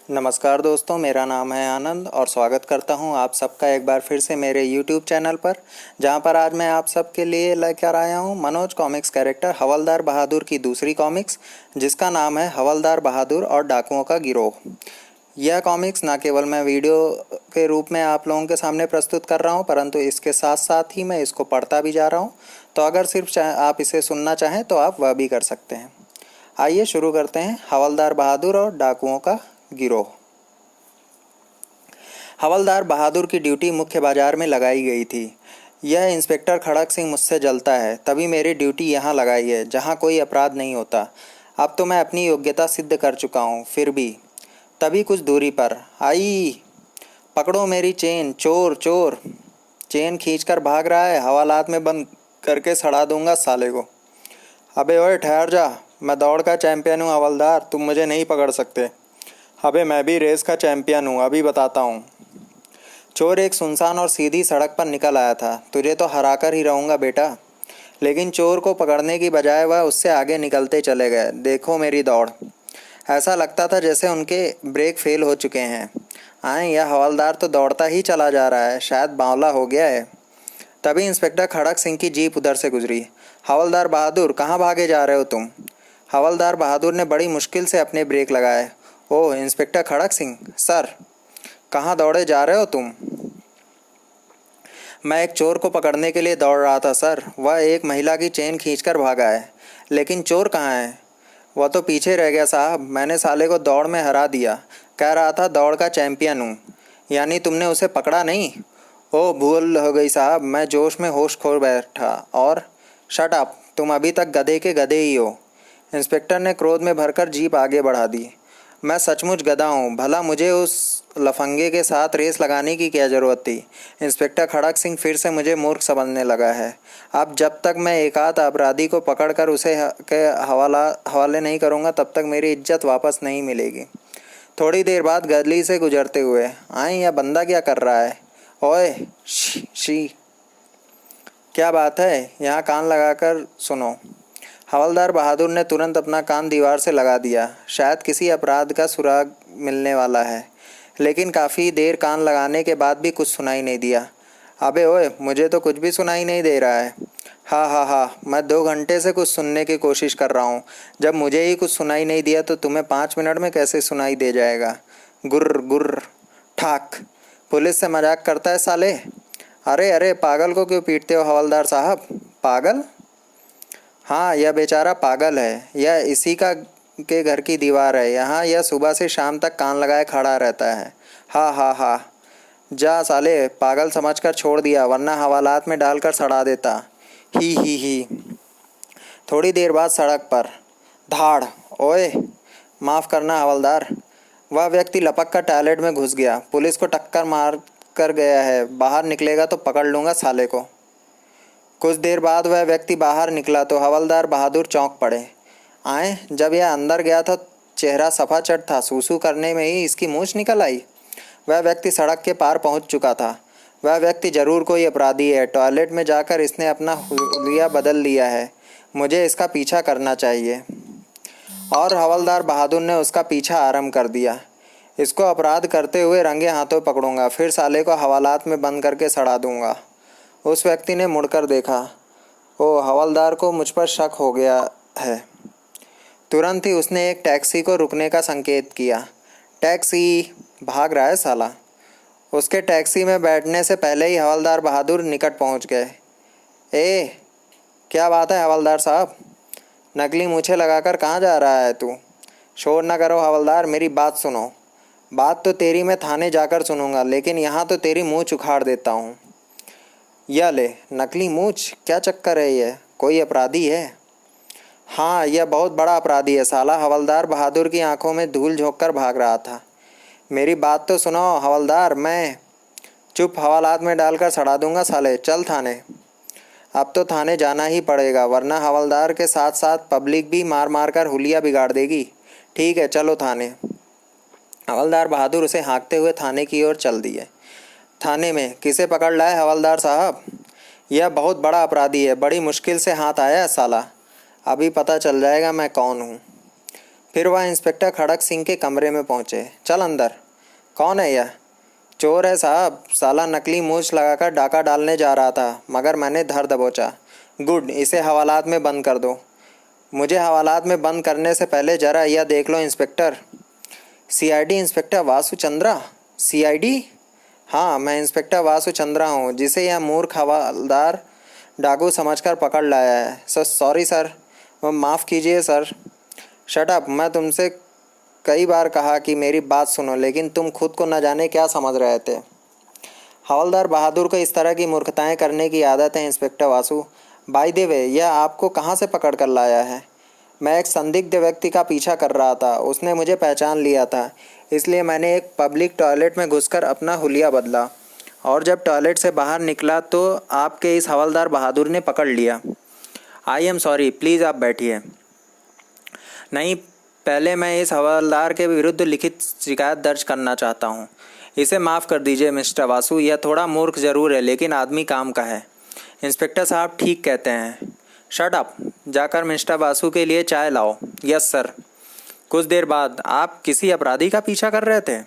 नमस्कार दोस्तों, मेरा नाम है आनंद और स्वागत करता हूं आप सबका एक बार फिर से मेरे YouTube चैनल पर, जहां पर आज मैं आप सबके लिए लेकर आया हूं मनोज कॉमिक्स कैरेक्टर हवलदार बहादुर की दूसरी कॉमिक्स, जिसका नाम है हवलदार बहादुर और डाकुओं का गिरोह। यह कॉमिक्स न केवल मैं वीडियो के रूप में आप लोगों के सामने प्रस्तुत कर रहा हूँ, परंतु इसके साथ साथ ही मैं इसको पढ़ता भी जा रहा हूँ। तो अगर सिर्फ आप इसे सुनना चाहें तो आप वह भी कर सकते हैं। आइए शुरू करते हैं हवलदार बहादुर और डाकुओं का गिरोह। हवलदार बहादुर की ड्यूटी मुख्य बाजार में लगाई गई थी। यह इंस्पेक्टर खड़क सिंह मुझसे जलता है, तभी मेरी ड्यूटी यहाँ लगाई है जहाँ कोई अपराध नहीं होता। अब तो मैं अपनी योग्यता सिद्ध कर चुका हूँ, फिर भी तभी कुछ दूरी पर आई। पकड़ो मेरी चेन, चोर चोर। चेन खींचकर भाग रहा है, हवालात में बंद करके सड़ा दूंगा साले को। अबे ओए ठहर जा, मैं दौड़ का चैंपियन हूँ हवलदार, तुम मुझे नहीं पकड़ सकते। अबे मैं भी रेस का चैंपियन हूँ, अभी बताता हूँ। चोर एक सुनसान और सीधी सड़क पर निकल आया था। तुझे तो हराकर ही रहूँगा बेटा। लेकिन चोर को पकड़ने की बजाय वह उससे आगे निकलते चले गए। देखो मेरी दौड़। ऐसा लगता था जैसे उनके ब्रेक फेल हो चुके हैं। आए, यह हवलदार तो दौड़ता ही चला जा रहा है, शायद बावला हो गया है। तभी इंस्पेक्टर खड़क सिंह की जीप उधर से गुजरी। हवलदार बहादुर, कहाँ भागे जा रहे हो तुम? हवलदार बहादुर ने बड़ी मुश्किल से अपने ब्रेक लगाए। ओह इंस्पेक्टर खड़क सिंह, सर, कहाँ दौड़े जा रहे हो तुम? मैं एक चोर को पकड़ने के लिए दौड़ रहा था सर। वह एक महिला की चेन खींचकर भागा है। लेकिन चोर कहाँ है? वह तो पीछे रह गया साहब। मैंने साले को दौड़ में हरा दिया। कह रहा था दौड़ का चैंपियन हूँ। यानी तुमने उसे पकड़ा नहीं? ओह भूल हो गई साहब, मैं जोश में होश खो बैठा। और शट अप, तुम अभी तक गधे के गधे ही हो। इंस्पेक्टर ने क्रोध में भरकर जीप आगे बढ़ा दी। मैं सचमुच गधा हूँ, भला मुझे उस लफंगे के साथ रेस लगाने की क्या ज़रूरत थी? इंस्पेक्टर खड़क सिंह फिर से मुझे मूर्ख समझने लगा है। अब जब तक मैं एकाध अपराधी को पकड़कर उसे के हवाले नहीं करूँगा, तब तक मेरी इज्जत वापस नहीं मिलेगी। थोड़ी देर बाद गली से गुजरते हुए आए, यह बंदा क्या कर रहा है? ओए शी, क्या बात है? यहाँ कान लगाकर सुनो। हवलदार बहादुर ने तुरंत अपना कान दीवार से लगा दिया। शायद किसी अपराध का सुराग मिलने वाला है। लेकिन काफ़ी देर कान लगाने के बाद भी कुछ सुनाई नहीं दिया। अबे ओए, मुझे तो कुछ भी सुनाई नहीं दे रहा है। हाँ हाँ हाँ, मैं 2 घंटे से कुछ सुनने की कोशिश कर रहा हूँ। जब मुझे ही कुछ सुनाई नहीं दिया तो तुम्हें 5 मिनट में कैसे सुनाई दे जाएगा? गुर्र गुर्र ठाक। पुलिस से मजाक करता है साले। अरे अरे, पागल को क्यों पीटते हो हवलदार साहब? पागल? हाँ, यह बेचारा पागल है। यह इसी का के घर की दीवार है। यहाँ यह सुबह से शाम तक कान लगाए खड़ा रहता है। हाँ हाँ हाँ। जा साले, पागल समझकर छोड़ दिया, वरना हवालात में डालकर सड़ा देता। ही। थोड़ी देर बाद सड़क पर धाड़। ओए माफ़ करना हवलदार। वह व्यक्ति लपक कर टॉयलेट में घुस गया। पुलिस को टक्कर मार कर गया है। बाहर निकलेगा तो पकड़ लूँगा साले को। कुछ देर बाद वह व्यक्ति बाहर निकला तो हवलदार बहादुर चौंक पड़े। आए, जब यह अंदर गया तो चेहरा सफाचट था। सूसू करने में ही इसकी मूंछ निकल आई। वह व्यक्ति सड़क के पार पहुंच चुका था। वह व्यक्ति जरूर कोई अपराधी है। टॉयलेट में जाकर इसने अपना हुलिया बदल लिया है। मुझे इसका पीछा करना चाहिए। और हवलदार बहादुर ने उसका पीछा आरंभ कर दिया। इसको अपराध करते हुए रंगे हाथों पकड़ूंगा, फिर साले को हवालात में बंद करके सड़ा दूंगा। उस व्यक्ति ने मुड़कर देखा। ओ, हवलदार को मुझ पर शक हो गया है। तुरंत ही उसने एक टैक्सी को रुकने का संकेत किया। टैक्सी! भाग रहा है साला। उसके टैक्सी में बैठने से पहले ही हवलदार बहादुर निकट पहुंच गए। ए, क्या बात है हवलदार साहब? नकली मूछें लगाकर कहाँ जा रहा है तू? शोर न करो हवलदार, मेरी बात सुनो। बात तो तेरी मैं थाने जाकर सुनूंगा, लेकिन यहाँ तो तेरी मूँछ उखाड़ देता हूँ। यह ले, नकली मूछ, क्या चक्कर है? ये कोई अपराधी है? हाँ, यह बहुत बड़ा अपराधी है साला। हवलदार बहादुर की आंखों में धूल झोंक कर भाग रहा था। मेरी बात तो सुनो हवलदार। मैं चुप, हवालात में डालकर सड़ा दूंगा साले। चल थाने। अब तो थाने जाना ही पड़ेगा, वरना हवलदार के साथ साथ पब्लिक भी मार मार कर हुलिया बिगाड़ देगी। ठीक है, चलो थाने। हवलदार बहादुर उसे हाँकते हुए थाने की ओर चल दिए। थाने में किसे पकड़ लाए हवलदार साहब? यह बहुत बड़ा अपराधी है। बड़ी मुश्किल से हाथ आया है साला। अभी पता चल जाएगा मैं कौन हूँ। फिर वह इंस्पेक्टर खड़क सिंह के कमरे में पहुंचे। चल अंदर। कौन है यह? चोर है साहब, साला नकली मूछ लगाकर डाका डालने जा रहा था, मगर मैंने धर दबोचा। गुड, इसे हवालात में बंद कर दो। मुझे हवालात में बंद करने से पहले जरा यह देख लो inspector. CID inspector Vasu Chandra? CID? हाँ, मैं इंस्पेक्टर वासु चंद्रा हूँ, जिसे यह मूर्ख हवालदार डाकू समझकर पकड़ लाया है। सॉरी सर, माफ़ कीजिए सर। शट अप, मैं तुमसे कई बार कहा कि मेरी बात सुनो, लेकिन तुम खुद को न जाने क्या समझ रहे थे। हवलदार बहादुर को इस तरह की मूर्खताएं करने की आदत है inspector Vasu. By the way, यह आपको कहाँ से पकड़ कर लाया है? मैं एक संदिग्ध व्यक्ति का पीछा कर रहा था, उसने मुझे पहचान लिया था, इसलिए मैंने एक पब्लिक टॉयलेट में घुसकर अपना हुलिया बदला, और जब टॉयलेट से बाहर निकला तो आपके इस हवलदार बहादुर ने पकड़ लिया। आई एम सॉरी, प्लीज़ आप बैठिए। नहीं, पहले मैं इस हवलदार के विरुद्ध लिखित शिकायत दर्ज करना चाहता हूँ। इसे माफ़ कर दीजिए मिस्टर वासु, यह थोड़ा मूर्ख ज़रूर है, लेकिन आदमी काम का है। इंस्पेक्टर साहब ठीक कहते हैं। शट अप, जाकर मिस्टर वासु के लिए चाय लाओ। Yes sir. कुछ देर बाद, आप किसी अपराधी का पीछा कर रहे थे?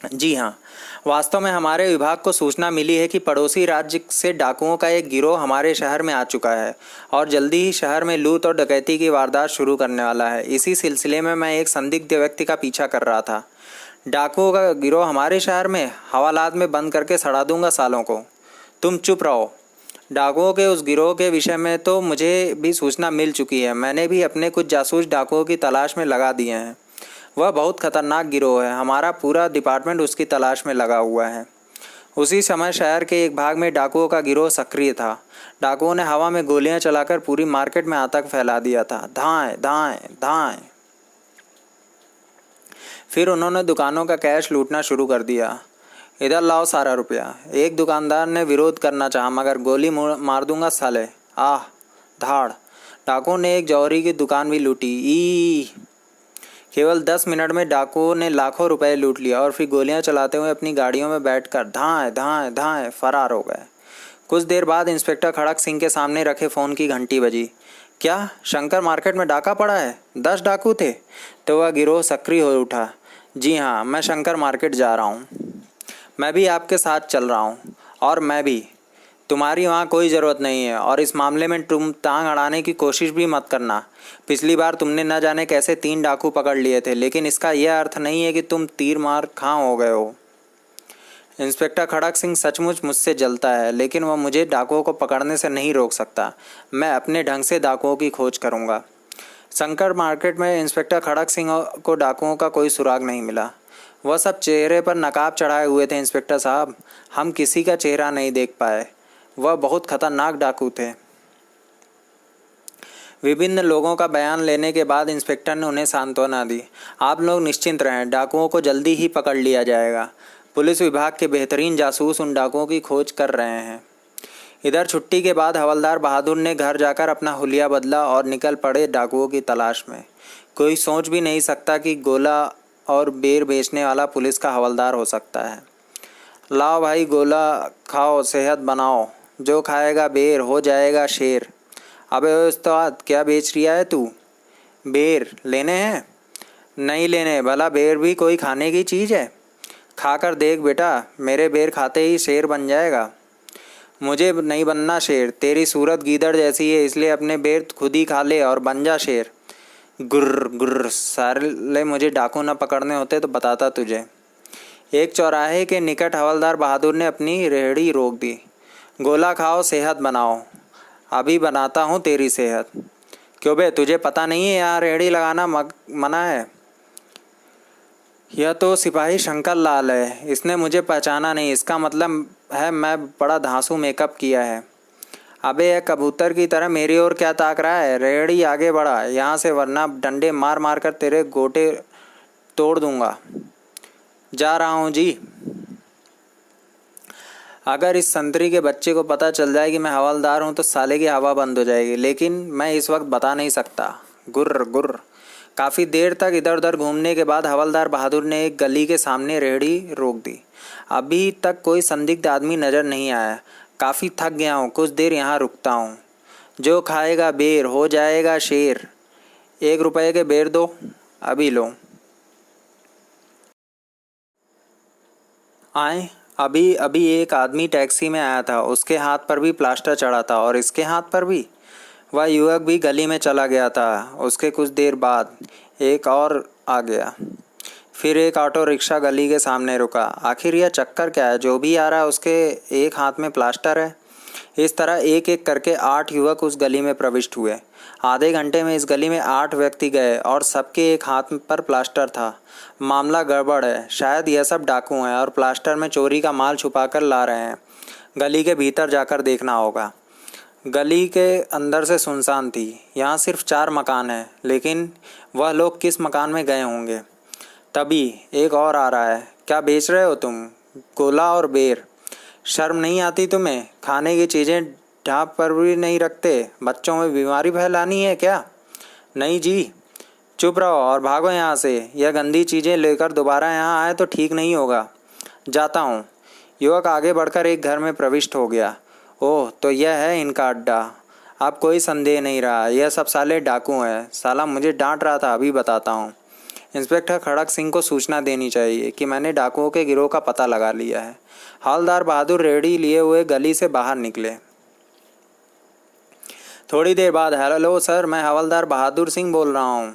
जी हाँ, वास्तव में हमारे विभाग को सूचना मिली है कि पड़ोसी राज्य से डाकुओं का एक गिरोह हमारे शहर में आ चुका है और जल्दी ही शहर में लूट और डकैती की वारदात शुरू करने वाला है। इसी सिलसिले में मैं एक संदिग्ध व्यक्ति का पीछा कर रहा था। डाकुओं का गिरोह हमारे शहर में? हवालात में बंद करके सड़ा दूंगा सालों को। तुम चुप रहो। डाकुओं के उस गिरोह के विषय में तो मुझे भी सूचना मिल चुकी है। मैंने भी अपने कुछ जासूस डाकुओं की तलाश में लगा दिए हैं। वह बहुत खतरनाक गिरोह है, हमारा पूरा डिपार्टमेंट उसकी तलाश में लगा हुआ है। उसी समय शहर के एक भाग में डाकुओं का गिरोह सक्रिय था। डाकुओं ने हवा में गोलियां चलाकर पूरी मार्केट में आतंक फैला दिया था। धाएं धाएं धाएं। फिर उन्होंने दुकानों का कैश लूटना शुरू कर दिया। इधर लाओ सारा रुपया। एक दुकानदार ने विरोध करना चाहा, मगर गोली मार दूंगा साले। आह, धाड़। डाकुओं ने एक जौहरी की दुकान भी लूटी। ई केवल 10 मिनट में डाकुओं ने लाखों रुपए लूट लिया और फिर गोलियां चलाते हुए अपनी गाड़ियों में बैठकर धाएं धाएं धाएं फरार हो गए। कुछ देर बाद इंस्पेक्टर खड़क सिंह के सामने रखे फ़ोन की घंटी बजी। क्या शंकर मार्केट में डाका पड़ा है? 10 डाकू थे? तो वह गिरोह सक्रिय हो उठा। जी हाँ, मैं शंकर मार्केट जा रहा हूँ। मैं भी आपके साथ चल रहा हूँ। और मैं भी। तुम्हारी वहाँ कोई ज़रूरत नहीं है, और इस मामले में तुम टांग अड़ाने की कोशिश भी मत करना। पिछली बार तुमने न जाने कैसे 3 डाकू पकड़ लिए थे, लेकिन इसका यह अर्थ नहीं है कि तुम तीर मार खां हो गए हो। इंस्पेक्टर खड़क सिंह सचमुच मुझसे जलता है, लेकिन वह मुझे डाकुओं को पकड़ने से नहीं रोक सकता। मैं अपने ढंग से डाकुओं की खोज करूँगा। शंकर मार्केट में इंस्पेक्टर खड़क सिंह को डाकुओं का कोई सुराग नहीं मिला। वह सब चेहरे पर नकाब चढ़ाए हुए थे इंस्पेक्टर साहब, हम किसी का चेहरा नहीं देख पाए। वह बहुत खतरनाक डाकू थे। विभिन्न लोगों का बयान लेने के बाद इंस्पेक्टर ने उन्हें सांत्वना दी। आप लोग निश्चिंत रहें, डाकुओं को जल्दी ही पकड़ लिया जाएगा। पुलिस विभाग के बेहतरीन जासूस उन डाकुओं की खोज कर रहे हैं। इधर छुट्टी के बाद हवलदार बहादुर ने घर जाकर अपना हुलिया बदला और निकल पड़े डाकुओं की तलाश में। कोई सोच भी नहीं सकता कि गोला और बेर बेचने वाला पुलिस का हवलदार हो सकता है। लाओ भाई, गोला खाओ, सेहत बनाओ। जो खाएगा बेर हो जाएगा शेर। अबे उस्ताद, क्या बेच रिया है तू? बेर लेने हैं? नहीं लेने, भला बेर भी कोई खाने की चीज़ है? खाकर देख बेटा, मेरे बेर खाते ही शेर बन जाएगा। मुझे नहीं बनना शेर, तेरी सूरत गीदड़ जैसी है, इसलिए अपने बेर खुद ही खा ले और बन जा शेर। गुर्र गुर्र, साले मुझे डाकू न पकड़ने होते तो बताता तुझे। एक चौराहे के निकट हवलदार बहादुर ने अपनी रेहड़ी रोक दी। गोला खाओ, सेहत बनाओ। अभी बनाता हूँ तेरी सेहत। क्यों बे, तुझे पता नहीं है यहाँ रेहड़ी लगाना मना है? यह तो सिपाही शंकर लाल है, इसने मुझे पहचाना नहीं, इसका मतलब है मैं बड़ा धांसू मेकअप किया है। अबे यह कबूतर की तरह मेरी ओर क्या ताक रहा है? रेहड़ी आगे बढ़ा यहाँ से, वरना डंडे मार मार कर तेरे गोटे तोड़ दूंगा। जा रहा हूँ जी। अगर इस संतरी के बच्चे को पता चल जाए कि मैं हवलदार हूँ तो साले की हवा बंद हो जाएगी, लेकिन मैं इस वक्त बता नहीं सकता। गुर्र गुर्र। काफ़ी देर तक इधर उधर घूमने के बाद हवलदार बहादुर ने एक गली के सामने रेहड़ी रोक दी। अभी तक कोई संदिग्ध आदमी नज़र नहीं आया। काफ़ी थक गया हूँ, कुछ देर यहाँ रुकता हूँ। जो खाएगा बेर हो जाएगा शेर। 1 रुपये के बेर दो, अभी लो। आए, अभी अभी एक आदमी टैक्सी में आया था, उसके हाथ पर भी प्लास्टर चढ़ा था और इसके हाथ पर भी। वह युवक भी गली में चला गया था। उसके कुछ देर बाद एक और आ गया। फिर एक ऑटो रिक्शा गली के सामने रुका। आखिर यह चक्कर क्या है, जो भी आ रहा है उसके एक हाथ में प्लास्टर है। इस तरह एक एक करके 8 युवक उस गली में प्रविष्ट हुए। आधे घंटे में इस गली में 8 व्यक्ति गए और सबके एक हाथ पर प्लास्टर था। मामला गड़बड़ है, शायद यह सब डाकू हैं और प्लास्टर में चोरी का माल छुपाकर ला रहे हैं। गली के भीतर जाकर देखना होगा। गली के अंदर से सुनसान थी। यहाँ सिर्फ 4 मकान हैं, लेकिन वह लोग किस मकान में गए होंगे। तभी एक और आ रहा है। क्या बेच रहे हो तुम? गोला और बेर। शर्म नहीं आती तुम्हें? खाने की चीज़ें ढाब पर भी नहीं रखते। बच्चों में बीमारी फैलानी है क्या? नहीं जी। चुप रहो और भागो यहाँ से। यह गंदी चीज़ें लेकर दोबारा यहाँ आए तो ठीक नहीं होगा। जाता हूँ। युवक आगे बढ़कर एक घर में प्रविष्ट हो गया। ओह, तो यह है इनका अड्डा। अब कोई संदेह नहीं रहा, यह सब साले डाकू हैं। साला मुझे डांट रहा था, अभी बताता हूँ। इंस्पेक्टर खड़क सिंह को सूचना देनी चाहिए कि मैंने डाकुओं के गिरोह का पता लगा लिया है। हवलदार बहादुर रेडी लिए हुए गली से बाहर निकले। थोड़ी देर बाद, हेलो सर, मैं हवलदार बहादुर सिंह बोल रहा हूँ।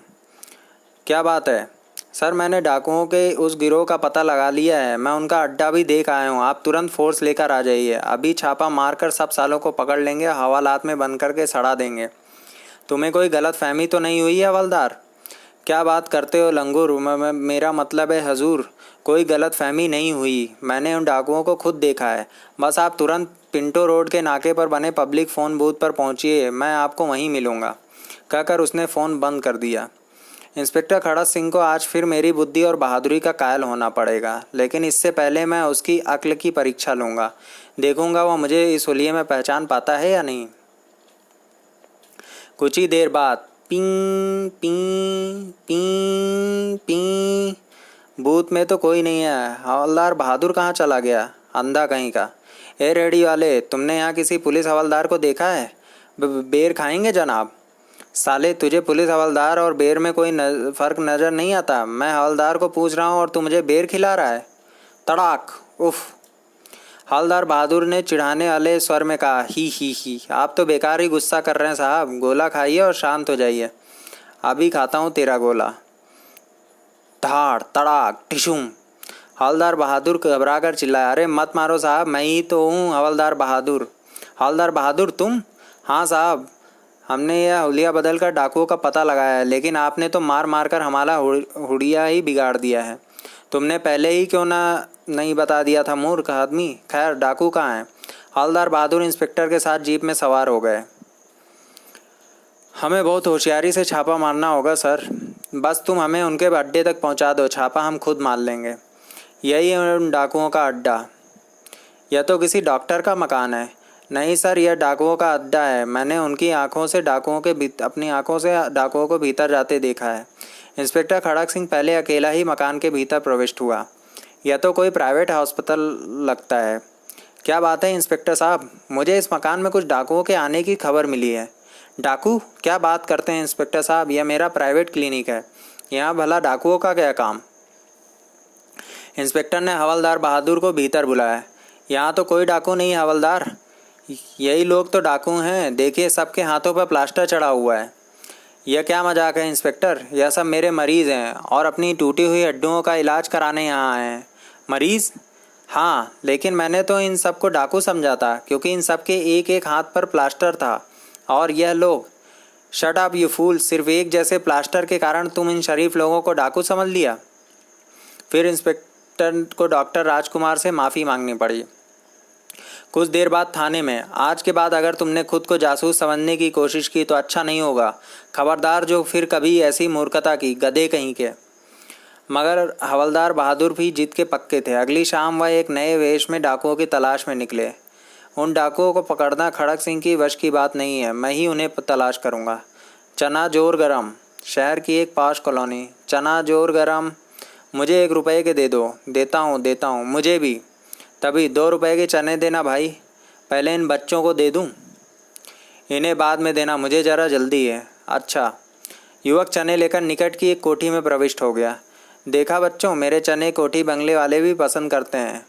क्या बात है? सर, मैंने डाकुओं के उस गिरोह का पता लगा लिया है। मैं उनका अड्डा भी देख आया हूँ। आप तुरंत फोर्स लेकर आ जाइए। अभी छापा मारकर सब सालों को पकड़ लेंगे, हवालात में बंद करके सड़ा देंगे। तुम्हें कोई गलत फहमी तो नहीं हुई है हवलदार? क्या बात करते हो लंगूर? मेरा मतलब है हजूर, कोई गलत फहमी नहीं हुई। मैंने उन डाकुओं को खुद देखा है। बस आप तुरंत पिंटो रोड के नाके पर बने पब्लिक फ़ोन बूथ पर पहुंचिए, मैं आपको वहीं मिलूंगा। कहकर उसने फ़ोन बंद कर दिया। इंस्पेक्टर खड़क सिंह को आज फिर मेरी बुद्धि और बहादुरी का कायल होना पड़ेगा, लेकिन इससे पहले मैं उसकी अक्ल की परीक्षा लूँगा। देखूंगा वो मुझे इस हुलिये में पहचान पाता है या नहीं। कुछ ही देर बाद ping ping ping ping. Booth में तो कोई नहीं है। हवलदार बहादुर कहाँ चला गया, अंधा कहीं का। ए रेडी वाले, तुमने यहाँ किसी पुलिस हवलदार को देखा है? बेर खाएंगे जनाब? साले, तुझे पुलिस हवलदार और बेर में कोई फ़र्क नज़र नहीं आता? मैं हवलदार को पूछ रहा हूँ और तू मुझे बेर खिला रहा है। तड़ाक। उफ़। हवलदार बहादुर ने चिढ़ाने वाले स्वर में कहा, ही, आप तो बेकार ही गुस्सा कर रहे हैं साहब। गोला खाइए और शांत हो जाइए। अभी खाता हूँ तेरा गोला। धाड़ तड़ाक टिशुम। हवलदार बहादुर घबरा कर चिल्लाया, अरे मत मारो साहब, मैं ही तो हूँ हवलदार बहादुर। हवलदार बहादुर तुम? हाँ साहब, हमने यह हुलिया बदल कर डाकुओं का पता लगाया है, लेकिन आपने तो मार मार कर हमारा हुलिया ही बिगाड़ दिया है। तुमने पहले ही क्यों नहीं बता दिया था मूर्ख आदमी। खैर, डाकू कहाँ हैं? हवलदार बहादुर इंस्पेक्टर के साथ जीप में सवार हो गए। हमें बहुत होशियारी से छापा मारना होगा सर। बस तुम हमें उनके अड्डे तक पहुंचा दो, छापा हम खुद मार लेंगे। यही है उन डाकुओं का अड्डा। यह तो किसी डॉक्टर का मकान है। नहीं सर, यह डाकुओं का अड्डा है। मैंने उनकी आंखों से अपनी आंखों से डाकुओं को भीतर जाते देखा है। इंस्पेक्टर खड़क सिंह पहले अकेला ही मकान के भीतर प्रविष्ट हुआ। यह तो कोई प्राइवेट हॉस्पिटल लगता है। क्या बात है इंस्पेक्टर साहब, मुझे इस मकान में कुछ डाकुओं के आने की खबर मिली है। डाकू? क्या बात करते हैं इंस्पेक्टर साहब, यह मेरा प्राइवेट क्लिनिक है। यहाँ भला डाकुओं का क्या काम? इंस्पेक्टर ने हवलदार बहादुर को भीतर बुलाया। यहाँ तो कोई डाकू नहीं है हवलदार, यही लोग तो डाकू हैं। देखिए, सबके हाथों पर प्लास्टर चढ़ा हुआ है। यह क्या मजाक है इंस्पेक्टर? यह सब मेरे मरीज़ हैं और अपनी टूटी हुई हड्डियों का इलाज कराने यहाँ आए हैं। मरीज़? हाँ, लेकिन मैंने तो इन सबको डाकू समझा था, क्योंकि इन सबके एक एक हाथ पर प्लास्टर था। और यह लोग? शट अप यू फूल, सिर्फ एक जैसे प्लास्टर के कारण तुम इन शरीफ लोगों को डाकू समझ लिया। फिर इंस्पेक्टर को डॉक्टर राजकुमार से माफ़ी मांगनी पड़ी। कुछ देर बाद थाने में, आज के बाद अगर तुमने खुद को जासूस समझने की कोशिश की तो अच्छा नहीं होगा। खबरदार जो फिर कभी ऐसी मूर्खता की, गधे कहीं के। मगर हवलदार बहादुर भी जीत के पक्के थे। अगली शाम वह एक नए वेश में डाकुओं की तलाश में निकले। उन डाकुओं को पकड़ना खड़क सिंह की वश की बात नहीं है, मैं ही उन्हें तलाश करूँगा। चना जोर गरम, शहर की एक पाश कॉलोनी। चना जोर गरम, मुझे 1 रुपये के दे दो। देता हूँ, मुझे भी। तभी 2 रुपये के चने देना भाई, पहले इन बच्चों को दे दूँ? इन्हें बाद में देना, मुझे ज़रा जल्दी है। अच्छा। युवक चने लेकर निकट की एक कोठी में प्रविष्ट हो गया। देखा बच्चों, मेरे चने कोठी बंगले वाले भी पसंद करते हैं।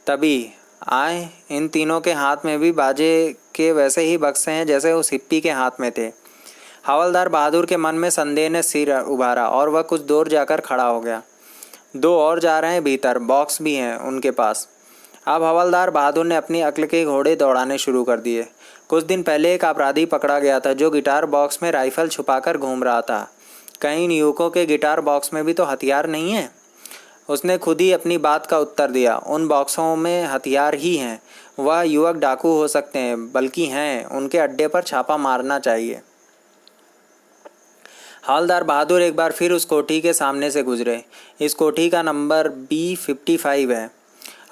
तभी आए, इन तीनों के हाथ में भी बाजे के वैसे ही बक्से हैं जैसे उस हिप्पी के हाथ में थे। हवलदार बहादुर के मन में संदेह ने सिर उभारा और वह कुछ दूर जाकर खड़ा हो गया। दो और जा रहे हैं भीतर, बॉक्स भी हैं उनके पास। अब हवलदार बहादुर ने अपनी अक्ल के घोड़े दौड़ाने शुरू कर दिए। कुछ दिन पहले एक अपराधी पकड़ा गया था जो गिटार बॉक्स में राइफल छुपाकर घूम रहा था। कई युवकों के गिटार बॉक्स में भी तो हथियार नहीं है। उसने खुद ही अपनी बात का उत्तर दिया, उन बॉक्सों में हथियार ही हैं। वह युवक डाकू हो सकते हैं, बल्कि हैं। उनके अड्डे पर छापा मारना चाहिए। हवलदार बहादुर एक बार फिर उस कोठी के सामने से गुजरे। इस कोठी का नंबर B55 है।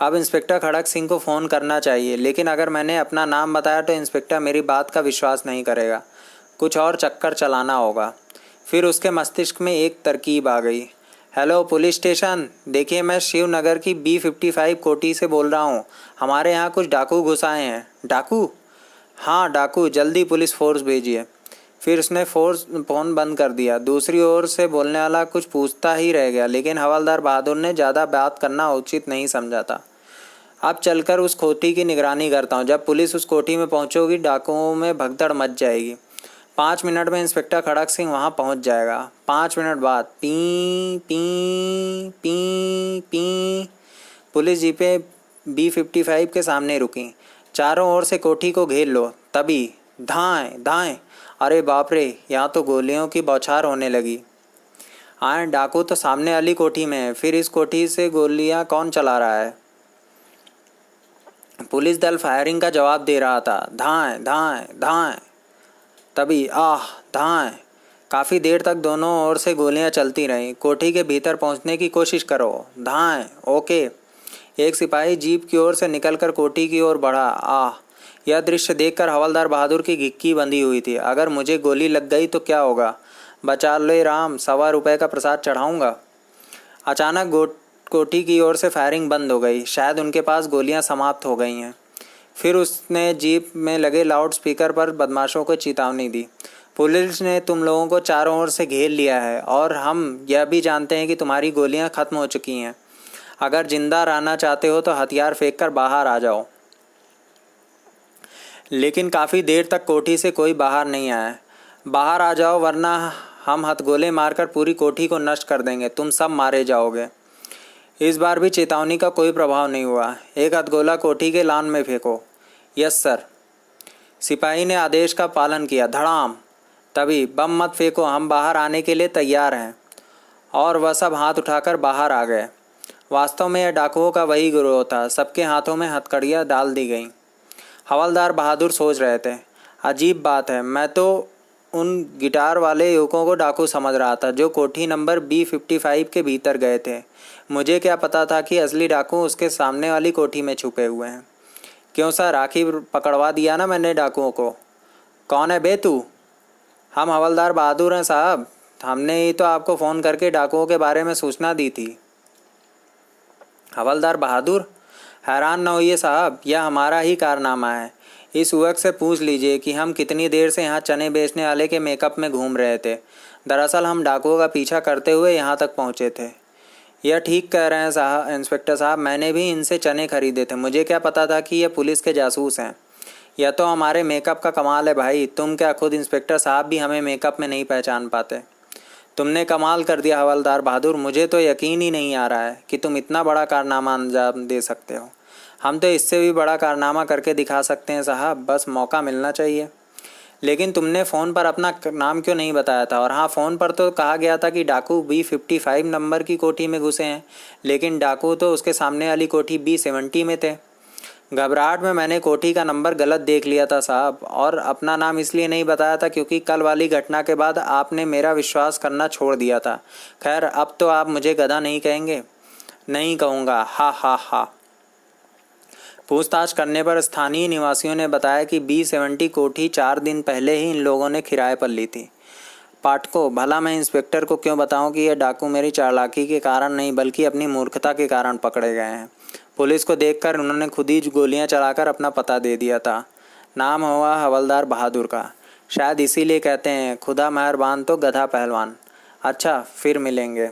अब इंस्पेक्टर खड़क सिंह को फ़ोन करना चाहिए, लेकिन अगर मैंने अपना नाम बताया तो इंस्पेक्टर मेरी बात का विश्वास नहीं करेगा। कुछ और चक्कर चलाना होगा। फिर उसके मस्तिष्क में एक तरकीब आ गई। हेलो पुलिस स्टेशन, देखिए मैं शिवनगर की B55 कोठी से बोल रहा हूँ। हमारे यहाँ कुछ डाकू घुस आए हैं। डाकू? हाँ डाकू, जल्दी पुलिस फोर्स भेजिए। फिर उसने फ़ोन बंद कर दिया। दूसरी ओर से बोलने वाला कुछ पूछता ही रह गया, लेकिन हवलदार बहादुर ने ज़्यादा बात करना उचित नहीं समझा था। अब चलकर उस कोठी की निगरानी करता हूँ। जब पुलिस उस कोठी में पहुँचेगी डाकुओं में भगदड़ मच जाएगी। 5 मिनट में इंस्पेक्टर खड़क सिंह वहाँ पहुँच जाएगा। 5 मिनट बाद P P P P police जीपें B55 के सामने रुकीं। चारों ओर से कोठी को घेर लो। तभी धाएं धाएं, अरे बाप रे, यहाँ तो गोलियों की बौछार होने लगी। आए, डाकू तो सामने वाली कोठी में है। फिर इस कोठी से गोलियाँ कौन चला रहा है? पुलिस दल फायरिंग का जवाब दे रहा था। धाएं धाएं धाएं। तभी आह धाएं। काफ़ी देर तक दोनों ओर से गोलियां चलती रहीं। कोठी के भीतर पहुंचने की कोशिश करो। धाएं। ओके। एक सिपाही जीप की ओर से निकलकर कोठी की ओर बढ़ा। आह, यह दृश्य देखकर हवलदार बहादुर की घिक्की बंधी हुई थी। अगर मुझे गोली लग गई तो क्या होगा? बचा ले राम, ₹1.25 का प्रसाद चढ़ाऊंगा। अचानक कोठी की ओर से फायरिंग बंद हो गई। शायद उनके पास गोलियां समाप्त हो गई हैं। फिर उसने जीप में लगे लाउड स्पीकर पर बदमाशों को चेतावनी दी। पुलिस ने तुम लोगों को चारों ओर से घेर लिया है और हम यह भी जानते हैं कि तुम्हारी गोलियां खत्म हो चुकी हैं। अगर जिंदा रहना चाहते हो तो हथियार फेंककर बाहर आ जाओ। लेकिन काफ़ी देर तक कोठी से कोई बाहर नहीं आया। बाहर आ जाओ वरना हम हथगोले मारकर पूरी कोठी को नष्ट कर देंगे। तुम सब मारे जाओगे। इस बार भी चेतावनी का कोई प्रभाव नहीं हुआ। एक हथगोला कोठी के लान में फेंको। Yes sir. सिपाही ने आदेश का पालन किया। धड़ाम। तभी बम मत फेंको, हम बाहर आने के लिए तैयार हैं। और वह सब हाथ उठाकर बाहर आ गए। वास्तव में यह डाकुओं का वही गिरोह था। सबके हाथों में हथकड़ियाँ डाल दी गईं। हवलदार बहादुर सोच रहे थे, अजीब बात है, मैं तो उन गिटार वाले युवकों को डाकू समझ रहा था जो कोठी नंबर B55 के भीतर गए थे। मुझे क्या पता था कि असली डाकू उसके सामने वाली कोठी में छुपे हुए हैं। क्यों सर, आखिर पकड़वा दिया ना मैंने डाकुओं को। कौन है बे तू? हम हवलदार बहादुर हैं साहब। हमने ही तो आपको फ़ोन करके डाकुओं के बारे में सूचना दी थी। हवलदार बहादुर? हैरान न होइए साहब, यह हमारा ही कारनामा है। इस युवक से पूछ लीजिए कि हम कितनी देर से यहाँ चने बेचने वाले के मेकअप में घूम रहे थे। दरअसल हम डाकुओं का पीछा करते हुए यहाँ तक पहुँचे थे। यह ठीक कह रहे हैं साहब, इंस्पेक्टर साहब, मैंने भी इनसे चने खरीदे थे। मुझे क्या पता था कि यह पुलिस के जासूस हैं। यह तो हमारे मेकअप का कमाल है भाई। तुम क्या खुद इंस्पेक्टर साहब भी हमें मेकअप में नहीं पहचान पाते? तुमने कमाल कर दिया हवलदार बहादुर। मुझे तो यकीन ही नहीं आ रहा है कि तुम इतना बड़ा कारनामा अंजाम दे सकते हो। हम तो इससे भी बड़ा कारनामा करके दिखा सकते हैं साहब, बस मौका मिलना चाहिए। लेकिन तुमने फ़ोन पर अपना नाम क्यों नहीं बताया था? और हाँ, फ़ोन पर तो कहा गया था कि डाकू B55 नंबर की कोठी में घुसे हैं, लेकिन डाकू तो उसके सामने वाली कोठी B70 में थे। घबराहट में मैंने कोठी का नंबर गलत देख लिया था साहब, और अपना नाम इसलिए नहीं बताया था क्योंकि कल वाली घटना के बाद आपने मेरा विश्वास करना छोड़ दिया था। खैर, अब तो आप मुझे गधा नहीं कहेंगे। नहीं कहूँगा, हा हा हा। पूछताछ करने पर स्थानीय निवासियों ने बताया कि B70 कोठी 4 दिन पहले ही इन लोगों ने किराए पर ली थी। पाठकों, भला मैं इंस्पेक्टर को क्यों बताऊं कि यह डाकू मेरी चालाकी के कारण नहीं बल्कि अपनी मूर्खता के कारण पकड़े गए हैं। पुलिस को देखकर उन्होंने खुद ही गोलियां चलाकर अपना पता दे दिया था। नाम हुआ हवलदार बहादुर का। शायद इसीलिए कहते हैं खुदा मेहरबान तो गधा पहलवान। अच्छा, फिर मिलेंगे।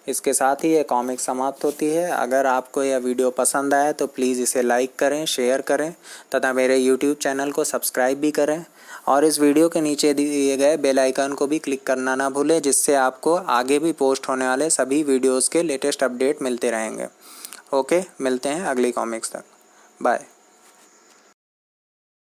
इसके साथ ही ये कॉमिक समाप्त होती है। अगर आपको यह वीडियो पसंद आया तो प्लीज़ इसे लाइक करें, शेयर करें तथा मेरे यूट्यूब चैनल को सब्सक्राइब भी करें और इस वीडियो के नीचे दिए गए बेल आइकन को भी क्लिक करना ना भूलें, जिससे आपको आगे भी पोस्ट होने वाले सभी वीडियोज़ के लेटेस्ट अपडेट मिलते रहेंगे। ओके, मिलते हैं अगली कॉमिक्स तक। बाय।